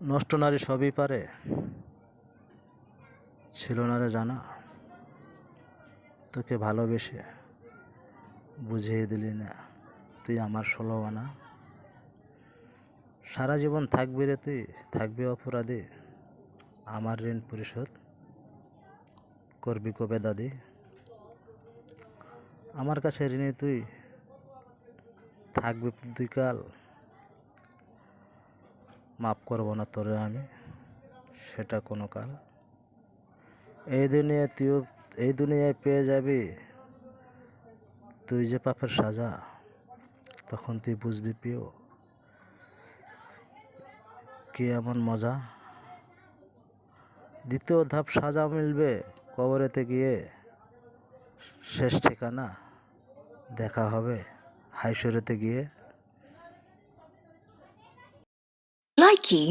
নষ্ট নারী সবই পারে, ছিল না রে জানা। তোকে ভালোবেসে বুঝিয়ে দিলি না তুই আমার 16 আনা। সারা জীবন থাকবি রে তুই, থাকবি অপরাধী। আমার ঋণ পরিশোধ করবি কবে দাদি? আমার কাছে ঋণী তুই থাকবি তুই কাল। মাফ করবো না তোরে আমি, সেটা কোনো কাল। এই দুনিয়ায় পেয়ে যাবি তুই যে পাপের সাজা। তখন তুই বুঝবি প্রিয় কি এমন মজা। দ্বিতীয় ধাপ সাজা মিলবে কবরেতে গিয়ে, শেষ ঠিকানা দেখা হবে হাইশরেতে গিয়ে।